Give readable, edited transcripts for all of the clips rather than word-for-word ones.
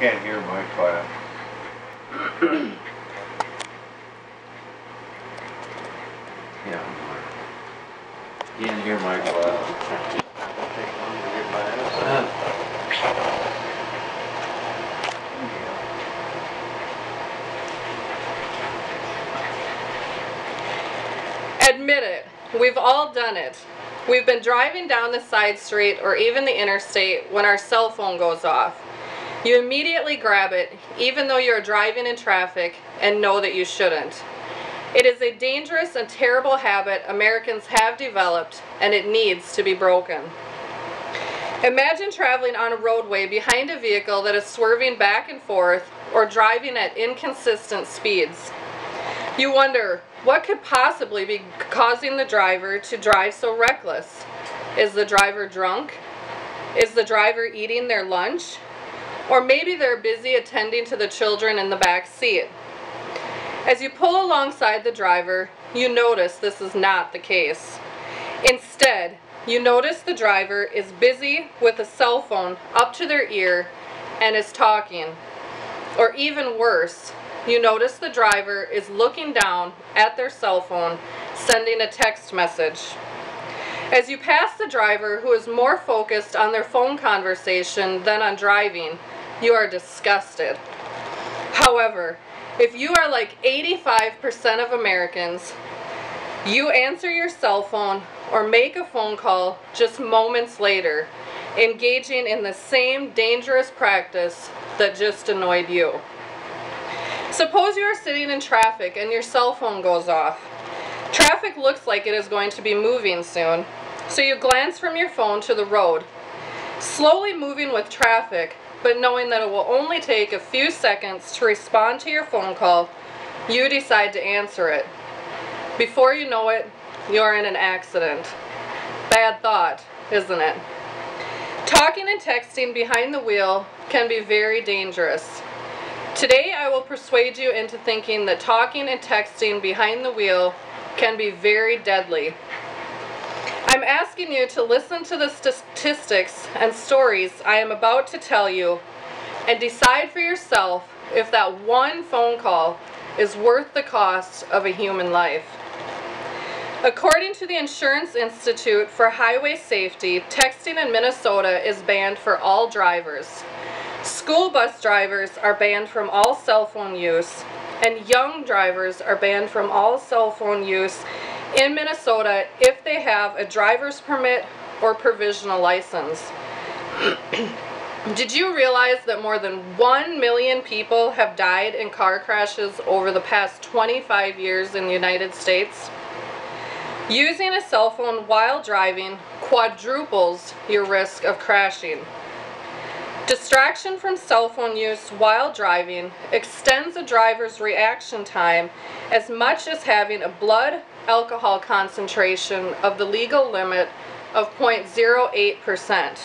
can't hear my class. Yeah. Can't hear my class. Admit it, we've all done it. We've been driving down the side street or even the interstate when our cell phone goes off. You immediately grab it, even though you're driving in traffic and know that you shouldn't. It is a dangerous and terrible habit Americans have developed, and it needs to be broken. Imagine traveling on a roadway behind a vehicle that is swerving back and forth or driving at inconsistent speeds. You wonder, what could possibly be causing the driver to drive so reckless? Is the driver drunk? Is the driver eating their lunch? Or maybe they're busy attending to the children in the back seat. As you pull alongside the driver, you notice this is not the case. Instead, you notice the driver is busy with a cell phone up to their ear and is talking. Or even worse, you notice the driver is looking down at their cell phone, sending a text message. As you pass the driver who is more focused on their phone conversation than on driving, you are disgusted. However, if you are like 85% of Americans, you answer your cell phone or make a phone call just moments later, engaging in the same dangerous practice that just annoyed you. Suppose you are sitting in traffic and your cell phone goes off. Traffic looks like it is going to be moving soon, so you glance from your phone to the road, slowly moving with traffic, but knowing that it will only take a few seconds to respond to your phone call. You decide to answer it. Before you know it, you're in an accident. Bad thought, isn't it? Talking and texting behind the wheel can be very dangerous. Today I will persuade you into thinking that talking and texting behind the wheel can be very deadly. I'm asking you to listen to the statistics and stories I am about to tell you and decide for yourself if that one phone call is worth the cost of a human life. According to the Insurance Institute for Highway Safety, texting in Minnesota is banned for all drivers. School bus drivers are banned from all cell phone use, and young drivers are banned from all cell phone use in Minnesota if they have a driver's permit or provisional license. Did you realize that more than 1 million people have died in car crashes over the past 25 years in the United States? Using a cell phone while driving quadruples your risk of crashing. Distraction from cell phone use while driving extends a driver's reaction time as much as having a blood alcohol concentration of the legal limit of 0.08%.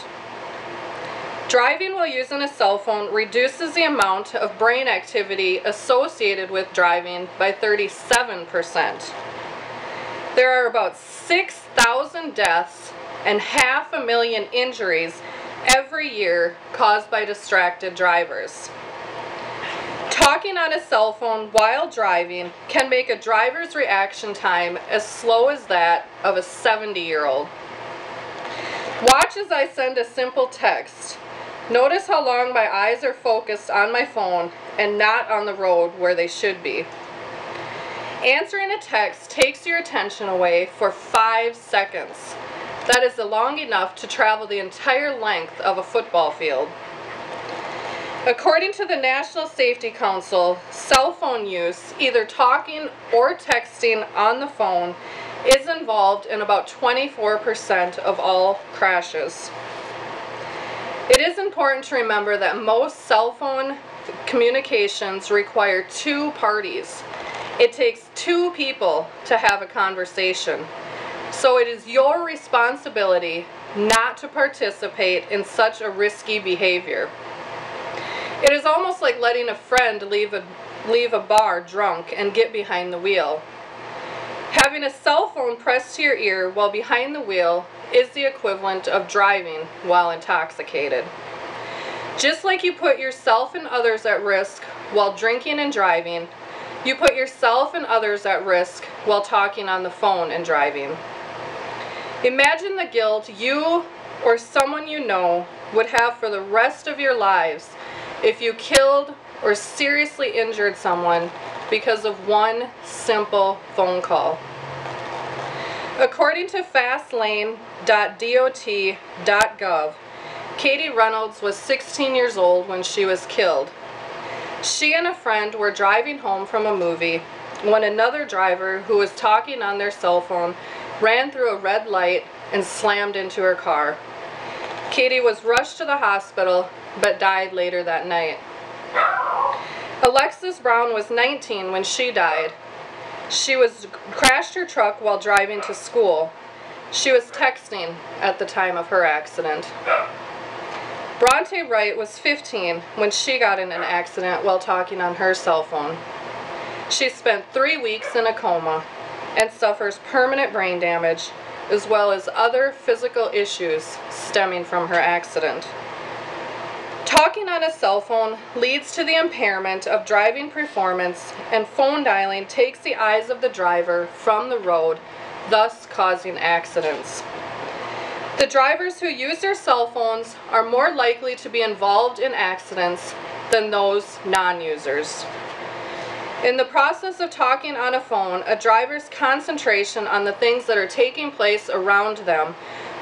Driving while using a cell phone reduces the amount of brain activity associated with driving by 37%. There are about 6,000 deaths and 500,000 injuries every year caused by distracted drivers. Talking on a cell phone while driving can make a driver's reaction time as slow as that of a 70-year-old. Watch as I send a simple text. Notice how long my eyes are focused on my phone and not on the road where they should be. Answering a text takes your attention away for 5 seconds. That is long enough to travel the entire length of a football field. According to the National Safety Council, cell phone use, either talking or texting on the phone, is involved in about 24% of all crashes. It is important to remember that most cell phone communications require 2 parties. It takes 2 people to have a conversation. So it is your responsibility not to participate in such a risky behavior. It is almost like letting a friend leave a bar drunk and get behind the wheel. Having a cell phone pressed to your ear while behind the wheel is the equivalent of driving while intoxicated. Just like you put yourself and others at risk while drinking and driving, you put yourself and others at risk while talking on the phone and driving. Imagine the guilt you or someone you know would have for the rest of your lives if you killed or seriously injured someone because of one simple phone call. According to fastlane.dot.gov, Katie Reynolds was 16 years old when she was killed. She and a friend were driving home from a movie when another driver who was talking on their cell phone ran through a red light and slammed into her car. Katie was rushed to the hospital but died later that night. Alexis Brown was 19 when she died. She crashed her truck while driving to school. She was texting at the time of her accident. Bronte Wright was 15 when she got in an accident while talking on her cell phone. She spent 3 weeks in a coma and suffers permanent brain damage as well as other physical issues stemming from her accident. Talking on a cell phone leads to the impairment of driving performance, and phone dialing takes the eyes of the driver from the road, thus causing accidents. The drivers who use their cell phones are more likely to be involved in accidents than those non-users. In the process of talking on a phone, a driver's concentration on the things that are taking place around them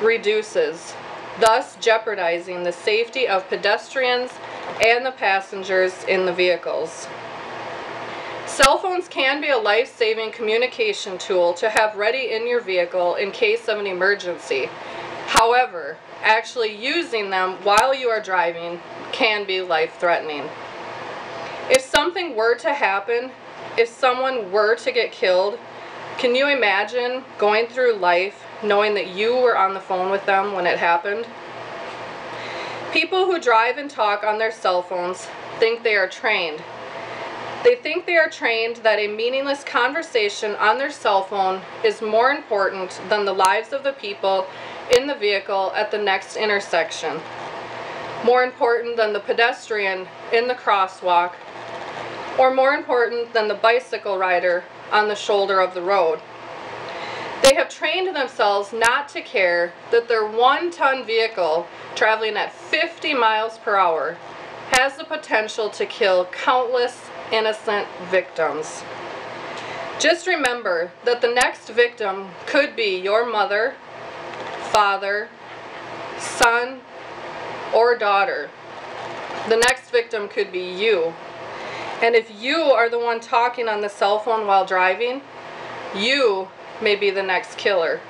reduces, thus jeopardizing the safety of pedestrians and the passengers in the vehicles. Cell phones can be a life-saving communication tool to have ready in your vehicle in case of an emergency. However, actually using them while you are driving can be life-threatening. If something were to happen, if someone were to get killed, can you imagine going through life knowing that you were on the phone with them when it happened? People who drive and talk on their cell phones think they are trained. They think they are trained that a meaningless conversation on their cell phone is more important than the lives of the people in the vehicle at the next intersection, more important than the pedestrian in the crosswalk, or more important than the bicycle rider on the shoulder of the road. They have trained themselves not to care that their 1-ton vehicle traveling at 50 miles per hour has the potential to kill countless innocent victims. Just remember that the next victim could be your mother, father, son, or daughter. The next victim could be you. And if you are the one talking on the cell phone while driving, you may be the next killer.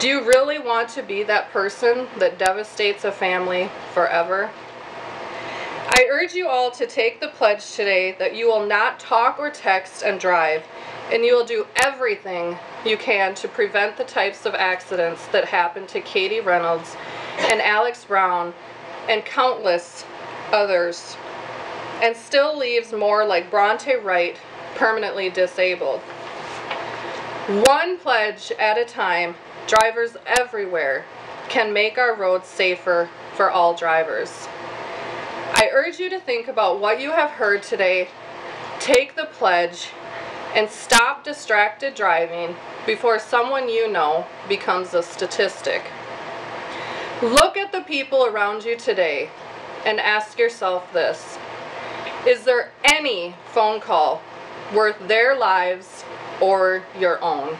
Do you really want to be that person that devastates a family forever? I urge you all to take the pledge today that you will not talk or text and drive, and you will do everything you can to prevent the types of accidents that happened to Katie Reynolds and Alex Brown and countless others, and still leaves more like Bronte Wright permanently disabled. One pledge at a time, drivers everywhere can make our roads safer for all drivers. I urge you to think about what you have heard today, take the pledge, and stop distracted driving before someone you know becomes a statistic. Look at the people around you today and ask yourself this: is there any phone call worth their lives or your own?